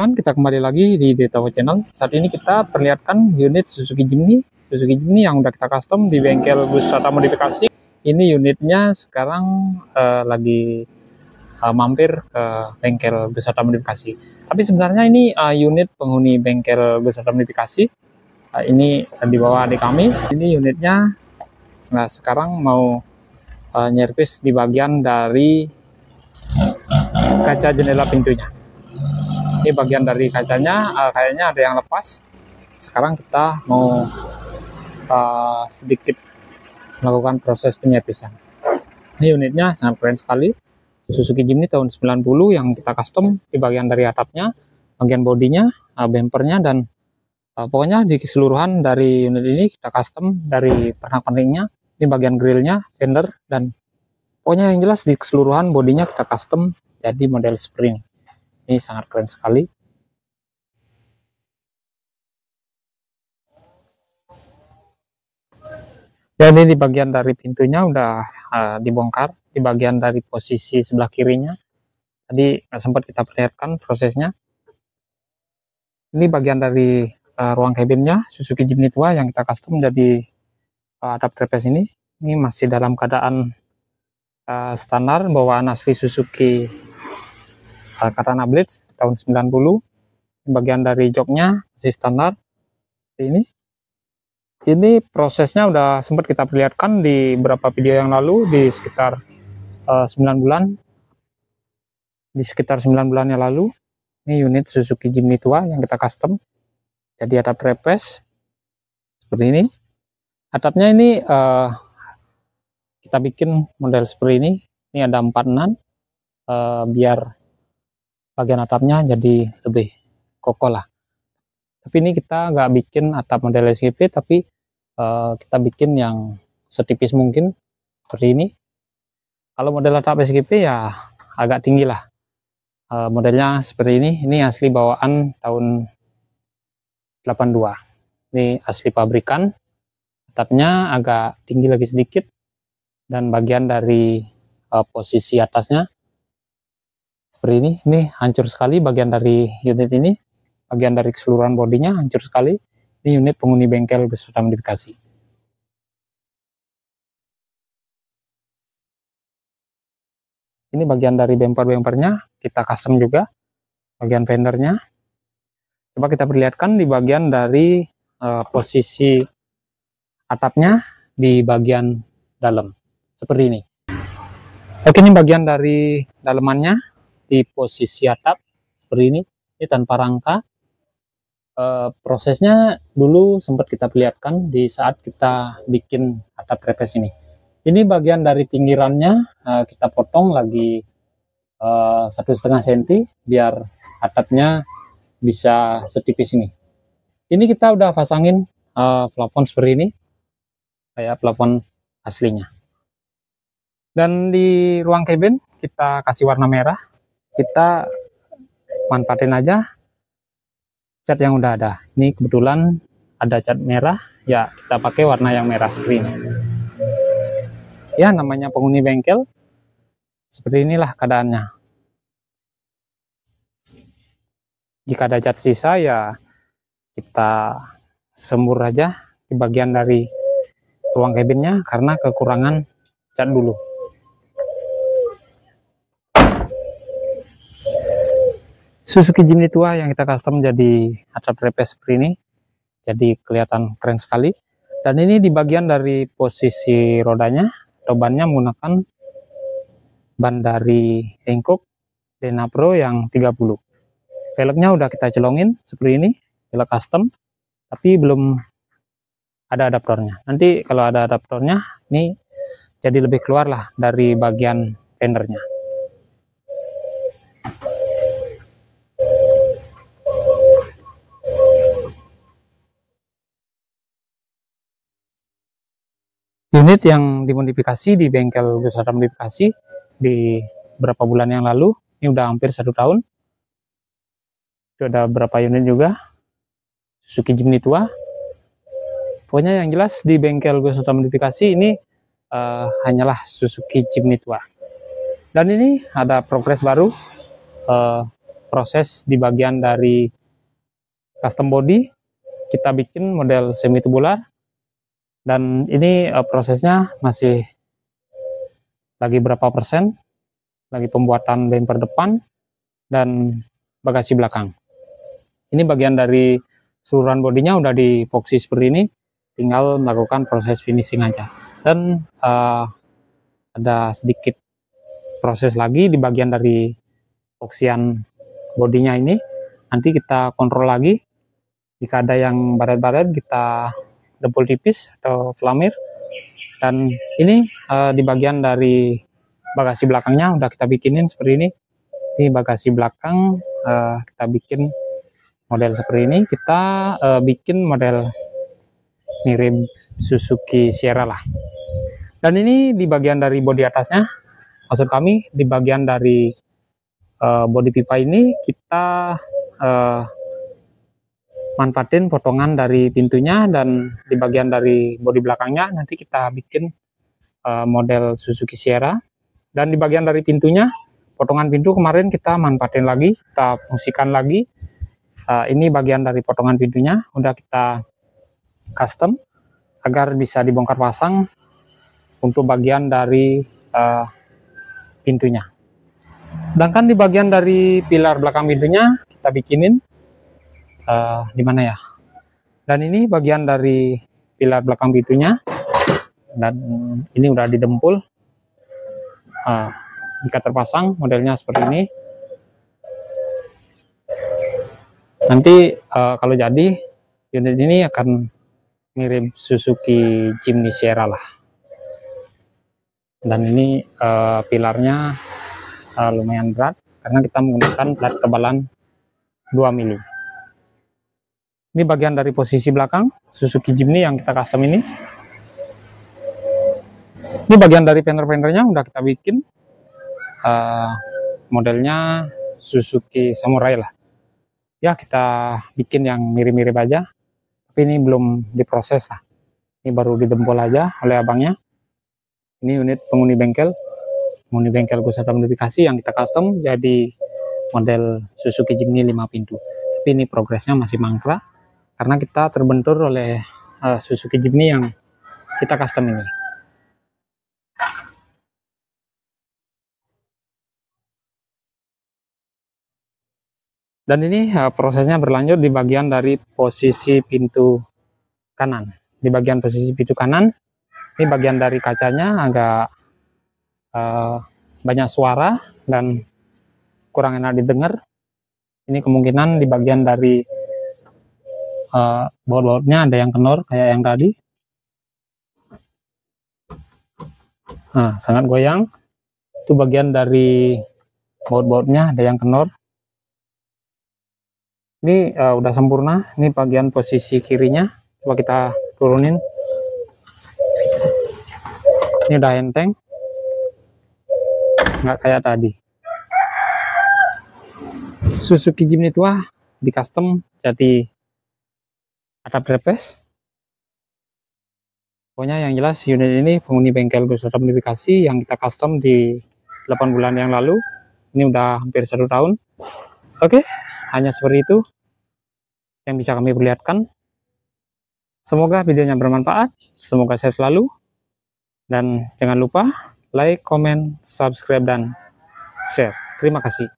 teman-teman, kita kembali lagi di Detawo Channel. Saat ini kita perlihatkan unit Suzuki Jimny yang udah kita custom di bengkel Wisata Modifikasi. Ini unitnya sekarang lagi mampir ke bengkel Wisata Modifikasi. Tapi sebenarnya ini unit penghuni bengkel Wisata Modifikasi. Ini dibawa adik kami. Ini unitnya sekarang mau nyervis di bagian dari kaca jendela pintunya. Ini bagian dari kacanya, kayaknya ada yang lepas. Sekarang kita mau sedikit melakukan proses penyervisan. Ini unitnya sangat keren sekali, Suzuki Jimny tahun 90 yang kita custom di bagian dari atapnya, bagian bodinya, bempernya, dan pokoknya di keseluruhan dari unit ini kita custom dari pernak-perniknya, ini bagian grillnya, fender, dan pokoknya yang jelas di keseluruhan bodinya kita custom jadi model seperti ini. Ini sangat keren sekali. Jadi di bagian dari pintunya udah dibongkar di bagian dari posisi sebelah kirinya. Tadi sempat kita perlihatkan prosesnya. Ini bagian dari ruang cabinnya Suzuki Jimny tua yang kita custom jadi atap trapeze ini. Ini masih dalam keadaan standar bawaan asli Suzuki Katana Blitz tahun 90. Bagian dari joknya masih standar ini. Ini prosesnya udah sempat kita perlihatkan di beberapa video yang lalu, di sekitar 9 bulan. Di sekitar 9 bulan yang lalu. Ini unit Suzuki Jimny tua yang kita custom jadi atap trapeze seperti ini. Atapnya ini kita bikin model seperti ini. Ini ada 4 nan biar bagian atapnya jadi lebih kokoh lah. Tapi ini kita nggak bikin atap model SGP, tapi kita bikin yang setipis mungkin seperti ini. Kalau model atap SGP ya agak tinggi lah, modelnya seperti ini. Ini asli bawaan tahun 82. Ini asli pabrikan. Atapnya agak tinggi lagi sedikit, dan bagian dari posisi atasnya seperti ini hancur sekali bagian dari unit ini, bagian dari keseluruhan bodinya hancur sekali. Ini unit penghuni bengkel Wisata Modifikasi. Ini bagian dari bempernya kita custom juga, bagian fendernya. Coba kita perlihatkan di bagian dari posisi atapnya di bagian dalam seperti ini. Oke, ini bagian dari dalemannya di posisi atap seperti ini tanpa rangka. Prosesnya dulu sempat kita perlihatkan di saat kita bikin atap trapeze ini. Ini bagian dari pinggirannya kita potong lagi 1,5 cm biar atapnya bisa setipis ini. Ini kita udah pasangin plafon seperti ini kayak plafon aslinya. Dan di ruang cabin kita kasih warna merah. Kita manfaatin aja cat yang udah ada. Ini kebetulan ada cat merah, ya kita pakai warna yang merah seperti ini. Ya, namanya penghuni bengkel seperti inilah keadaannya. Jika ada cat sisa ya kita semur aja di bagian dari ruang cabinnya karena kekurangan cat dulu. Suzuki Jimny tua yang kita custom jadi atap trapeze seperti ini, jadi kelihatan keren sekali. Dan ini di bagian dari posisi rodanya, bannya menggunakan ban dari Hankook Denapro yang 30. Velgnya udah kita celongin seperti ini, velg custom, tapi belum ada adaptornya. Nanti kalau ada adaptornya, ini jadi lebih keluar lah dari bagian fendernya. Unit yang dimodifikasi di bengkel Wisata Modifikasi di beberapa bulan yang lalu, ini udah hampir 1 tahun. Itu ada beberapa unit juga Suzuki Jimny tua. Pokoknya yang jelas di bengkel Wisata Modifikasi ini hanyalah Suzuki Jimny tua. Dan ini ada progres baru proses di bagian dari custom body. Kita bikin model semi tubular, dan ini prosesnya masih lagi berapa persen, lagi pembuatan bumper depan dan bagasi belakang. Ini bagian dari seluruhan bodinya udah di epoxy seperti ini, tinggal melakukan proses finishing aja. Dan ada sedikit proses lagi di bagian dari epoxian bodinya ini. Nanti kita kontrol lagi, jika ada yang baret-baret kita dempul tipis atau flamir. Dan ini di bagian dari bagasi belakangnya udah kita bikinin seperti ini. Di bagasi belakang kita bikin model seperti ini. Kita bikin model mirip Suzuki Sierra lah. Dan ini di bagian dari bodi atasnya, maksud kami di bagian dari bodi pipa ini kita manfaatin potongan dari pintunya, dan di bagian dari bodi belakangnya nanti kita bikin model Suzuki Sierra. Dan di bagian dari pintunya, potongan pintu kemarin kita manfaatin lagi, kita fungsikan lagi. Ini bagian dari potongan pintunya udah kita custom agar bisa dibongkar pasang untuk bagian dari pintunya. Sedangkan di bagian dari pilar belakang pintunya kita bikinin di mana ya? Dan ini bagian dari pilar belakang pintunya, dan ini udah didempul. Jika terpasang modelnya seperti ini. Nanti kalau jadi unit ini akan mirip Suzuki Jimny Sierra lah. Dan ini pilarnya lumayan berat karena kita menggunakan plat tebalan 2 mili. Ini bagian dari posisi belakang Suzuki Jimny yang kita custom ini. Ini bagian dari fender-fendernya udah kita bikin modelnya Suzuki Samurai lah. Ya, kita bikin yang mirip-mirip aja, tapi ini belum diproses lah, ini baru didempul aja oleh abangnya. Ini unit penghuni bengkel Gusada modifikasi yang kita custom jadi model Suzuki Jimny 5 pintu. Tapi ini progresnya masih mangkrak karena kita terbentur oleh Suzuki Jimny yang kita custom ini. Dan ini prosesnya berlanjut di bagian dari posisi pintu kanan. Di bagian posisi pintu kanan, ini bagian dari kacanya agak banyak suara dan kurang enak didengar. Ini kemungkinan di bagian dari baut-bautnya ada yang kendor kayak yang tadi. Nah, sangat goyang. Itu bagian dari baut-bautnya ada yang kendor. Ini udah sempurna. Ini bagian posisi kirinya. Coba kita turunin. Ini udah enteng, nggak kayak tadi. Suzuki Jimny tua di custom jadi atap trapeze. Pokoknya yang jelas unit ini penghuni bengkel Gusada modifikasi yang kita custom di 8 bulan yang lalu. Ini udah hampir 1 tahun. Oke, hanya seperti itu yang bisa kami perlihatkan. Semoga videonya bermanfaat, semoga sehat selalu, dan jangan lupa like, comment, subscribe, dan share. Terima kasih.